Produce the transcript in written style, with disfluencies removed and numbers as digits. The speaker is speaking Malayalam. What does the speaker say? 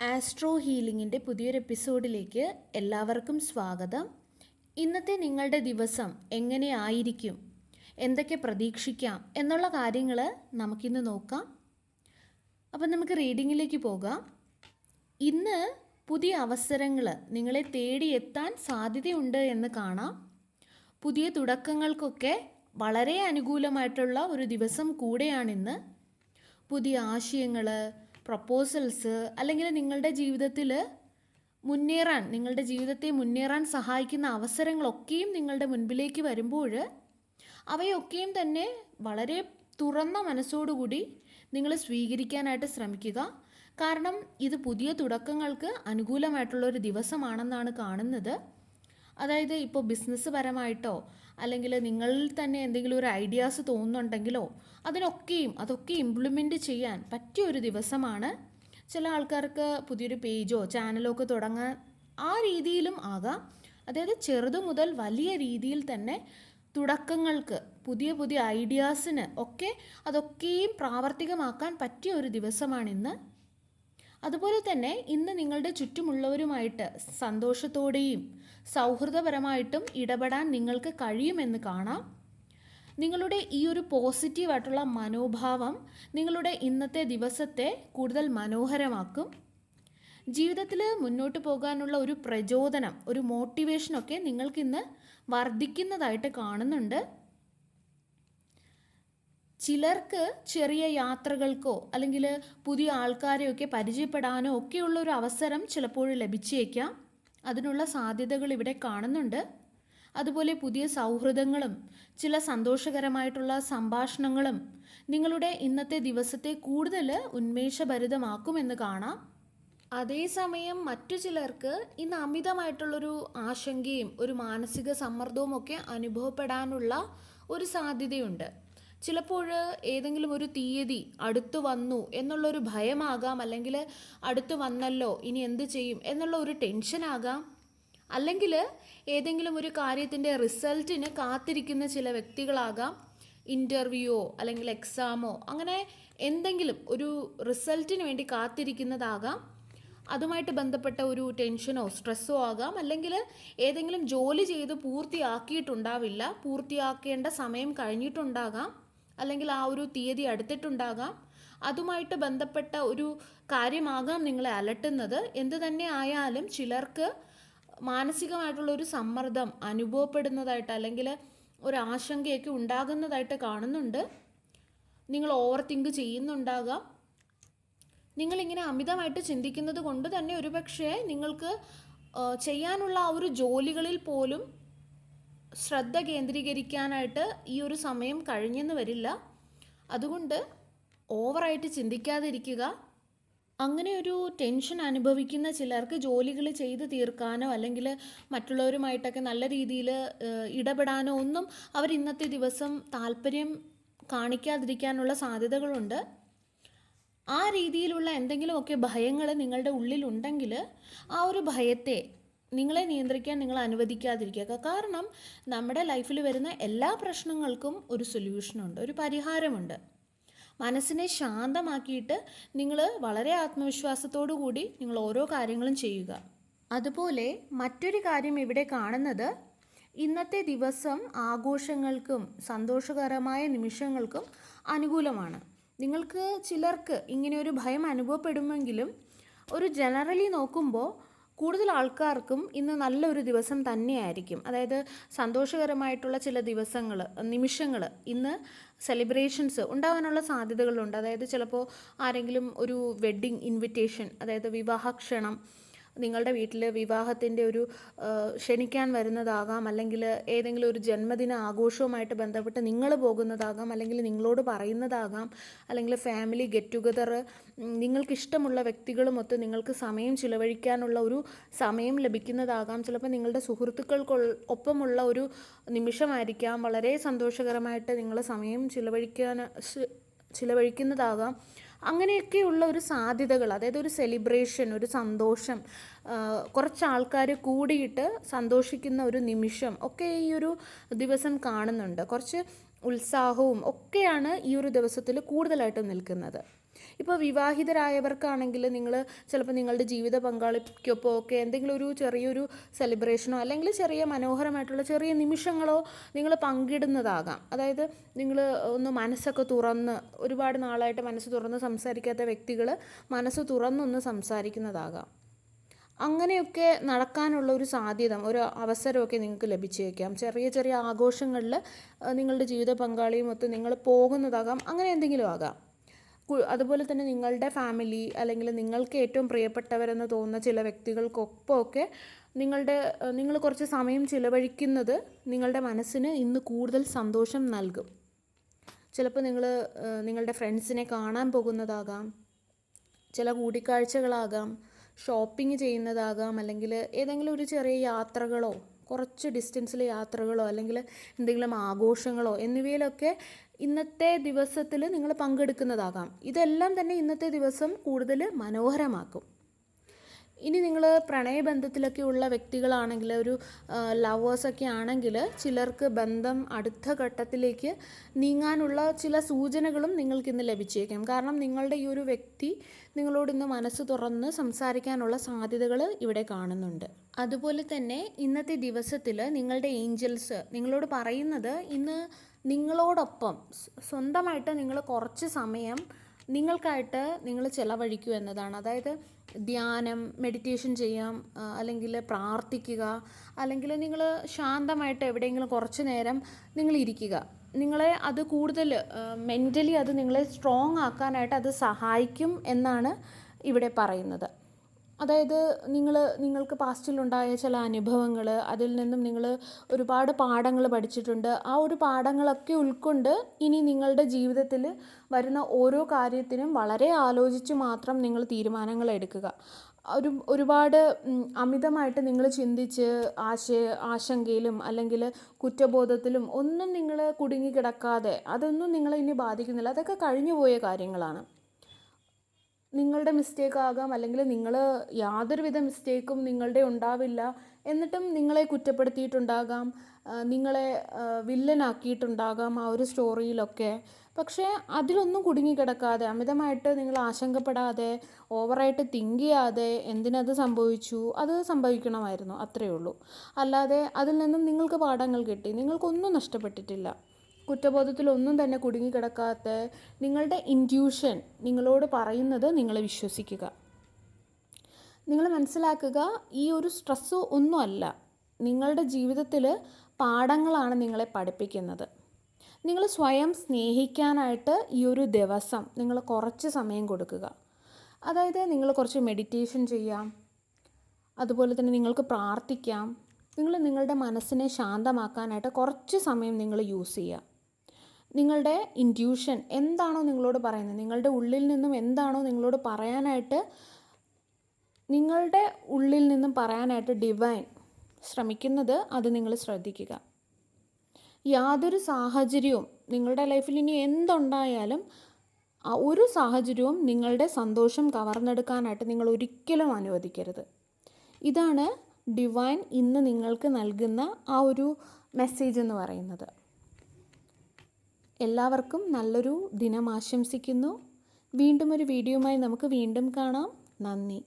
ആസ്ട്രോ ഹീലിങ്ങിൻ്റെ പുതിയൊരു എപ്പിസോഡിലേക്ക് എല്ലാവർക്കും സ്വാഗതം. ഇന്നത്തെ നിങ്ങളുടെ ദിവസം എങ്ങനെയായിരിക്കും, എന്തൊക്കെ പ്രതീക്ഷിക്കാം എന്നുള്ള കാര്യങ്ങൾ നമുക്കിന്ന് നോക്കാം. അപ്പം നമുക്ക് റീഡിങ്ങിലേക്ക് പോകാം. ഇന്ന് പുതിയ അവസരങ്ങൾ നിങ്ങളെ തേടിയെത്താൻ സാധ്യതയുണ്ട് എന്ന് കാണാം. പുതിയ തുടക്കങ്ങൾക്കൊക്കെ വളരെ അനുകൂലമായിട്ടുള്ള ഒരു ദിവസം കൂടെയാണിന്ന്. പുതിയ ആശയങ്ങൾ, പ്രപ്പോസൽസ് അല്ലെങ്കിൽ നിങ്ങളുടെ ജീവിതത്തിൽ നിങ്ങളുടെ ജീവിതത്തെ മുന്നേറാൻ സഹായിക്കുന്ന അവസരങ്ങളൊക്കെയും നിങ്ങളുടെ മുൻപിലേക്ക് വരുമ്പോൾ അവയൊക്കെയും തന്നെ വളരെ തുറന്ന മനസ്സോടുകൂടി നിങ്ങൾ സ്വീകരിക്കാനായിട്ട് ശ്രമിക്കുക. കാരണം ഇത് പുതിയ തുടക്കങ്ങൾക്ക് അനുകൂലമായിട്ടുള്ളൊരു ദിവസമാണെന്നാണ് കാണുന്നത്. അതായത് ഇപ്പോൾ ബിസിനസ് പരമായിട്ടോ അല്ലെങ്കിൽ നിങ്ങളിൽ തന്നെ എന്തെങ്കിലും ഒരു ഐഡിയാസ് തോന്നുന്നുണ്ടെങ്കിലോ അതൊക്കെ ഇംപ്ലിമെൻറ്റ് ചെയ്യാൻ പറ്റിയ ഒരു ദിവസമാണ്. ചില ആൾക്കാർക്ക് പുതിയൊരു പേജോ ചാനലോ ഒക്കെ തുടങ്ങാൻ ആ രീതിയിലും ആകാം. അതായത് ചെറുതു മുതൽ വലിയ രീതിയിൽ തന്നെ തുടക്കങ്ങൾക്ക്, പുതിയ പുതിയ ഐഡിയാസിന് അതൊക്കെയും പ്രാവർത്തികമാക്കാൻ പറ്റിയ ഒരു ദിവസമാണിന്ന്. അതുപോലെ തന്നെ ഇന്ന് നിങ്ങളുടെ ചുറ്റുമുള്ളവരുമായിട്ട് സന്തോഷത്തോടെയും സൗഹൃദപരമായിട്ടും ഇടപെടാൻ നിങ്ങൾക്ക് കഴിയുമെന്ന് കാണാം. നിങ്ങളുടെ ഈ ഒരു പോസിറ്റീവായിട്ടുള്ള മനോഭാവം നിങ്ങളുടെ ഇന്നത്തെ ദിവസത്തെ കൂടുതൽ മനോഹരമാക്കും. ജീവിതത്തിൽ മുന്നോട്ട് പോകാനുള്ള ഒരു പ്രചോദനം, ഒരു മോട്ടിവേഷനൊക്കെ നിങ്ങൾക്കിന്ന് വർദ്ധിക്കുന്നതായിട്ട് കാണുന്നുണ്ട്. ചിലർക്ക് ചെറിയ യാത്രകൾക്കോ അല്ലെങ്കിൽ പുതിയ ആൾക്കാരെയൊക്കെ പരിചയപ്പെടാനോ ഒക്കെയുള്ളൊരു അവസരം ചിലപ്പോൾ ലഭിച്ചേക്കാം. അതിനുള്ള സാധ്യതകൾ ഇവിടെ കാണുന്നുണ്ട്. അതുപോലെ പുതിയ സൗഹൃദങ്ങളും ചില സന്തോഷകരമായിട്ടുള്ള സംഭാഷണങ്ങളും നിങ്ങളുടെ ഇന്നത്തെ ദിവസത്തെ കൂടുതൽ ഉന്മേഷഭരിതമാക്കുമെന്ന് കാണാം. അതേസമയം മറ്റു ചിലർക്ക് ഇന്ന് അമിതമായിട്ടുള്ളൊരു ആശങ്കയും ഒരു മാനസിക സമ്മർദ്ദവും ഒക്കെ അനുഭവപ്പെടാനുള്ള ഒരു സാധ്യതയുണ്ട്. ചിലപ്പോൾ ഏതെങ്കിലും ഒരു തീയതി അടുത്തു വന്നു എന്നുള്ളൊരു ഭയമാകാം, അല്ലെങ്കിൽ അടുത്തു വന്നല്ലോ ഇനി എന്ത് ചെയ്യും എന്നുള്ള ഒരു ടെൻഷനാകാം, അല്ലെങ്കിൽ ഏതെങ്കിലും ഒരു കാര്യത്തിൻ്റെ റിസൾട്ടിന് കാത്തിരിക്കുന്ന ചില വ്യക്തികളാകാം. ഇൻ്റർവ്യൂവോ അല്ലെങ്കിൽ എക്സാമോ അങ്ങനെ എന്തെങ്കിലും ഒരു റിസൾട്ടിന് വേണ്ടി കാത്തിരിക്കുന്നതാകാം. അതുമായിട്ട് ബന്ധപ്പെട്ട ഒരു ടെൻഷനോ സ്ട്രെസ്സോ ആകാം. അല്ലെങ്കിൽ ഏതെങ്കിലും ജോലി ചെയ്ത് പൂർത്തിയാക്കിയിട്ടുണ്ടാവില്ല, പൂർത്തിയാക്കേണ്ട സമയം കഴിഞ്ഞിട്ടുണ്ടാകാം, അല്ലെങ്കിൽ ആ ഒരു തീയതി അടുത്തിട്ടുണ്ടാകാം. അതുമായിട്ട് ബന്ധപ്പെട്ട ഒരു കാര്യമാകാം നിങ്ങളെ അലട്ടുന്നത്. എന്തു തന്നെ ആയാലും ചിലർക്ക് മാനസികമായിട്ടുള്ളൊരു സമ്മർദ്ദം അനുഭവപ്പെടുന്നതായിട്ട് അല്ലെങ്കിൽ ഒരു ആശങ്കയൊക്കെ ഉണ്ടാകുന്നതായിട്ട് കാണുന്നുണ്ട്. നിങ്ങൾ ഓവർ തിങ്ക് ചെയ്യുന്നുണ്ടാകാം. നിങ്ങളിങ്ങനെ അമിതമായിട്ട് ചിന്തിക്കുന്നത് കൊണ്ട് തന്നെ ഒരുപക്ഷെ നിങ്ങൾക്ക് ചെയ്യാനുള്ള ആ ഒരു ജോലികളിൽ പോലും ശ്രദ്ധ കേന്ദ്രീകരിക്കാനായിട്ട് ഈ ഒരു സമയം കഴിഞ്ഞെന്ന് വരില്ല. അതുകൊണ്ട് ഓവറായിട്ട് ചിന്തിക്കാതിരിക്കുക. അങ്ങനെ ഒരു ടെൻഷൻ അനുഭവിക്കുന്ന ചിലർക്ക് ജോലികൾ ചെയ്ത് തീർക്കാനോ അല്ലെങ്കിൽ മറ്റുള്ളവരുമായിട്ടൊക്കെ നല്ല രീതിയിൽ ഇടപെടാനോ ഒന്നും അവർ ഇന്നത്തെ ദിവസം താല്പര്യം കാണിക്കാതിരിക്കാനുള്ള സാധ്യതകളുണ്ട്. ആ രീതിയിലുള്ള എന്തെങ്കിലുമൊക്കെ ഭയങ്ങൾ നിങ്ങളുടെ ഉള്ളിലുണ്ടെങ്കിൽ ആ ഒരു ഭയത്തെ നിങ്ങളെ നിയന്ത്രിക്കാൻ നിങ്ങൾ അനുവദിക്കാതിരിക്കുക. കാരണം നമ്മുടെ ലൈഫിൽ വരുന്ന എല്ലാ പ്രശ്നങ്ങൾക്കും ഒരു സൊല്യൂഷനുണ്ട്, ഒരു പരിഹാരമുണ്ട്. മനസ്സിനെ ശാന്തമാക്കിയിട്ട് നിങ്ങൾ വളരെ ആത്മവിശ്വാസത്തോടു കൂടി നിങ്ങൾ ഓരോ കാര്യങ്ങളും ചെയ്യുക. അതുപോലെ മറ്റൊരു കാര്യം ഇവിടെ കാണുന്നത്, ഇന്നത്തെ ദിവസം ആഘോഷങ്ങൾക്കും സന്തോഷകരമായ നിമിഷങ്ങൾക്കും അനുകൂലമാണ്. നിങ്ങൾക്ക് ചിലർക്ക് ഇങ്ങനെയൊരു ഭയം അനുഭവപ്പെടുമെങ്കിലും ഒരു ജനറലി നോക്കുമ്പോൾ കൂടുതൽ ആൾക്കാർക്കും ഇന്ന് നല്ലൊരു ദിവസം തന്നെയായിരിക്കും. അതായത് സന്തോഷകരമായിട്ടുള്ള ചില നിമിഷങ്ങൾ ഇന്ന് സെലിബ്രേഷൻസ് ഉണ്ടാകാനുള്ള സാധ്യതകളുണ്ട്. അതായത് ചിലപ്പോൾ ആരെങ്കിലും ഒരു വെഡ്ഡിങ് ഇൻവിറ്റേഷൻ, അതായത് വിവാഹക്ഷണം നിങ്ങളുടെ വീട്ടിൽ വിവാഹത്തിൻ്റെ ഒരു ക്ഷണിക്കാൻ വരുന്നതാകാം, അല്ലെങ്കിൽ ഏതെങ്കിലും ഒരു ജന്മദിന ആഘോഷവുമായിട്ട് ബന്ധപ്പെട്ട് നിങ്ങൾ പോകുന്നതാകാം, അല്ലെങ്കിൽ നിങ്ങളോട് പറയുന്നതാകാം, അല്ലെങ്കിൽ ഫാമിലി ഗെറ്റ് ടുഗദർ, നിങ്ങൾക്കിഷ്ടമുള്ള വ്യക്തികളുമൊത്ത് നിങ്ങൾക്ക് സമയം ചിലവഴിക്കാനുള്ള ഒരു സമയം ലഭിക്കുന്നതാകാം. ചിലപ്പോൾ നിങ്ങളുടെ സുഹൃത്തുക്കൾക്കൊപ്പമുള്ള ഒരു നിമിഷമായിരിക്കാം. വളരെ സന്തോഷകരമായിട്ട് നിങ്ങൾ സമയം ചിലവഴിക്കുന്നതാകാം. അങ്ങനെയൊക്കെയുള്ള ഒരു സാധ്യതകൾ, അതായത് ഒരു സെലിബ്രേഷൻ, ഒരു സന്തോഷം, കുറച്ച് ആൾക്കാർ കൂടിയിട്ട് സന്തോഷിക്കുന്ന ഒരു നിമിഷം ഒക്കെ ഈ ഒരു ദിവസം കാണുന്നുണ്ട്. കുറച്ച് ഉത്സാഹവും ഒക്കെയാണ് ഈ ഒരു ദിവസത്തിൽ കൂടുതലായിട്ട് നിൽക്കുന്നത്. ഇപ്പോൾ വിവാഹിതരായവർക്കാണെങ്കിൽ നിങ്ങൾ ചിലപ്പോൾ നിങ്ങളുടെ ജീവിത പങ്കാളിക്കൊപ്പം ഒക്കെ എന്തെങ്കിലും ഒരു ചെറിയൊരു സെലിബ്രേഷനോ അല്ലെങ്കിൽ ചെറിയ മനോഹരമായിട്ടുള്ള ചെറിയ നിമിഷങ്ങളോ നിങ്ങൾ പങ്കിടുന്നതാകാം. അതായത് നിങ്ങൾ ഒന്ന് മനസ്സൊക്കെ തുറന്ന്, ഒരുപാട് നാളായിട്ട് മനസ്സ് തുറന്ന് സംസാരിക്കാത്ത വ്യക്തികൾ മനസ്സ് തുറന്നൊന്ന് സംസാരിക്കുന്നതാകാം. അങ്ങനെയൊക്കെ നടക്കാനുള്ള ഒരു സാധ്യത, ഒരു അവസരമൊക്കെ നിങ്ങൾക്ക് ലഭിച്ചേക്കാം. ചെറിയ ചെറിയ ആഘോഷങ്ങളിൽ നിങ്ങളുടെ ജീവിത പങ്കാളിയുമൊത്ത് നിങ്ങൾ പോകുന്നതാകാം. അങ്ങനെ എന്തെങ്കിലും ആകാം. അതുപോലെ തന്നെ നിങ്ങളുടെ ഫാമിലി അല്ലെങ്കിൽ നിങ്ങൾക്ക് ഏറ്റവും പ്രിയപ്പെട്ടവരെന്ന് തോന്നുന്ന ചില വ്യക്തികൾക്കൊപ്പമൊക്കെ നിങ്ങൾ കുറച്ച് സമയം ചിലവഴിക്കുന്നത് നിങ്ങളുടെ മനസ്സിന് ഇന്ന് കൂടുതൽ സന്തോഷം നൽകും. ചിലപ്പോൾ നിങ്ങളുടെ ഫ്രണ്ട്സിനെ കാണാൻ പോകുന്നതാകാം, ചില കൂടിക്കാഴ്ചകളാകാം, ഷോപ്പിംഗ് ചെയ്യുന്നതാകാം, അല്ലെങ്കിൽ ഏതെങ്കിലും ഒരു ചെറിയ യാത്രകളോ കുറച്ച് ഡിസ്റ്റൻസിലെ യാത്രകളോ അല്ലെങ്കിൽ എന്തെങ്കിലും ആഘോഷങ്ങളോ എന്നിവയിലൊക്കെ ഇന്നത്തെ ദിവസത്തിൽ നിങ്ങൾ പങ്കെടുക്കുന്നതാകാം. ഇതെല്ലാം തന്നെ ഇന്നത്തെ ദിവസം കൂടുതൽ മനോഹരമാക്കും. ഇനി നിങ്ങൾ പ്രണയബന്ധത്തിലൊക്കെ ഉള്ള വ്യക്തികളാണെങ്കിൽ, ഒരു ലവേഴ്സൊക്കെ ആണെങ്കിൽ, ചിലർക്ക് ബന്ധം അടുത്ത ഘട്ടത്തിലേക്ക് നീങ്ങാനുള്ള ചില സൂചനകളും നിങ്ങൾക്കിന്ന് ലഭിച്ചേക്കാം. കാരണം നിങ്ങളുടെ ഈ ഒരു വ്യക്തി നിങ്ങളോട് ഇന്ന് മനസ്സ് തുറന്ന് സംസാരിക്കാനുള്ള സാധ്യതകൾ ഇവിടെ കാണുന്നുണ്ട്. അതുപോലെ തന്നെ ഇന്നത്തെ ദിവസത്തിൽ നിങ്ങളുടെ ഏഞ്ചൽസ് നിങ്ങളോട് പറയുന്നത് ഇന്ന് നിങ്ങളോടൊപ്പം സ്വന്തമായിട്ട് നിങ്ങൾ കുറച്ച് സമയം നിങ്ങൾക്കായിട്ട് നിങ്ങൾ ചിലവഴിക്കൂ എന്നതാണ്. അതായത് ധ്യാനം, മെഡിറ്റേഷൻ ചെയ്യാം, അല്ലെങ്കിൽ പ്രാർത്ഥിക്കുക, അല്ലെങ്കിൽ നിങ്ങൾ ശാന്തമായിട്ട് എവിടെയെങ്കിലും കുറച്ച് നേരം നിങ്ങൾ ഇരിക്കുക. നിങ്ങളെ അത് കൂടുതൽ മെൻ്റലി അത് നിങ്ങളെ സ്ട്രോങ് ആക്കാനായിട്ട് അത് സഹായിക്കും എന്നാണ് ഇവിടെ പറയുന്നത്. അതായത് നിങ്ങൾക്ക് പാസ്റ്റിലുണ്ടായ ചില അനുഭവങ്ങൾ, അതിൽ നിന്നും നിങ്ങൾ ഒരുപാട് പാഠങ്ങൾ പഠിച്ചിട്ടുണ്ട്. ആ ഒരു പാഠങ്ങളൊക്കെ ഉൾക്കൊണ്ട് ഇനി നിങ്ങളുടെ ജീവിതത്തിൽ വരുന്ന ഓരോ കാര്യത്തിനും വളരെ ആലോചിച്ച് മാത്രം നിങ്ങൾ തീരുമാനങ്ങൾ എടുക്കുക. ഒരുപാട് അമിതമായിട്ട് നിങ്ങൾ ചിന്തിച്ച് ആശങ്കയിലും അല്ലെങ്കിൽ കുറ്റബോധത്തിലും ഒന്നും നിങ്ങൾ കുടുങ്ങിക്കിടക്കാതെ, അതൊന്നും നിങ്ങളെ ഇനി ബാധിക്കുന്നില്ല. അതൊക്കെ കഴിഞ്ഞുപോയ കാര്യങ്ങളാണ്. നിങ്ങളുടെ മിസ്റ്റേക്ക് ആകാം, അല്ലെങ്കിൽ നിങ്ങൾ യാതൊരുവിധ മിസ്റ്റേക്കും നിങ്ങളുടെ ഉണ്ടാവില്ല, എന്നിട്ടും നിങ്ങളെ കുറ്റപ്പെടുത്തിയിട്ടുണ്ടാകാം, നിങ്ങളെ വില്ലനാക്കിയിട്ടുണ്ടാകാം ആ ഒരു സ്റ്റോറിയിലൊക്കെ. പക്ഷേ അതിലൊന്നും കുടുങ്ങിക്കിടക്കാതെ, അമിതമായിട്ട് നിങ്ങൾ ആശങ്കപ്പെടാതെ, ഓവറായിട്ട് തിങ്ക് ചെയ്യാതെ എന്തിനത് സംഭവിച്ചു, അത് സംഭവിക്കണമായിരുന്നു, അത്രയേ ഉള്ളൂ. അല്ലാതെ അതിൽ നിന്നും നിങ്ങൾക്ക് പാഠങ്ങൾ കിട്ടി, നിങ്ങൾക്കൊന്നും നഷ്ടപ്പെട്ടിട്ടില്ല. കുറ്റബോധത്തിലൊന്നും തന്നെ കുടുങ്ങിക്കിടക്കാത്ത നിങ്ങളുടെ ഇൻറ്റ്യൂഷൻ നിങ്ങളോട് പറയുന്നത് നിങ്ങൾ വിശ്വസിക്കുക. നിങ്ങൾ മനസ്സിലാക്കുക, ഈ ഒരു സ്ട്രെസ്സ് ഒന്നുമല്ല, നിങ്ങളുടെ ജീവിതത്തിൽ പാഠങ്ങളാണ് നിങ്ങളെ പഠിപ്പിക്കുന്നത്. നിങ്ങൾ സ്വയം സ്നേഹിക്കാനായിട്ട് ഈ ഒരു ദിവസം നിങ്ങൾ കുറച്ച് സമയം കൊടുക്കുക. അതായത് നിങ്ങൾ കുറച്ച് മെഡിറ്റേഷൻ ചെയ്യാം, അതുപോലെ തന്നെ നിങ്ങൾക്ക് പ്രാർത്ഥിക്കാം. നിങ്ങളുടെ മനസ്സിനെ ശാന്തമാക്കാനായിട്ട് കുറച്ച് സമയം നിങ്ങൾ യൂസ് ചെയ്യുക. നിങ്ങളുടെ ഇൻറ്റ്യൂഷൻ എന്താണോ നിങ്ങളോട് പറയുന്നത്, നിങ്ങളുടെ ഉള്ളിൽ നിന്നും എന്താണോ നിങ്ങളോട് പറയാനായിട്ട്, നിങ്ങളുടെ ഉള്ളിൽ നിന്നും പറയാനായിട്ട് ഡിവൈൻ ശ്രമിക്കുന്നത്, അത് നിങ്ങൾ ശ്രദ്ധിക്കുക. യാതൊരു സാഹചര്യവും നിങ്ങളുടെ ലൈഫിൽ ഇനി എന്തുണ്ടായാലും ഒരു സാഹചര്യവും നിങ്ങളുടെ സന്തോഷം കവർന്നെടുക്കാനായിട്ട് നിങ്ങൾ ഒരിക്കലും അനുവദിക്കരുത്. ഇതാണ് ഡിവൈൻ ഇന്ന് നിങ്ങൾക്ക് നൽകുന്ന ആ ഒരു മെസ്സേജ് എന്ന് പറയുന്നത്. എല്ലാവർക്കും നല്ലൊരു ദിനം ആശംസിക്കുന്നു. വീണ്ടും ഒരു വീഡിയോയുമായി നമുക്ക് വീണ്ടും കാണാം. നന്ദി.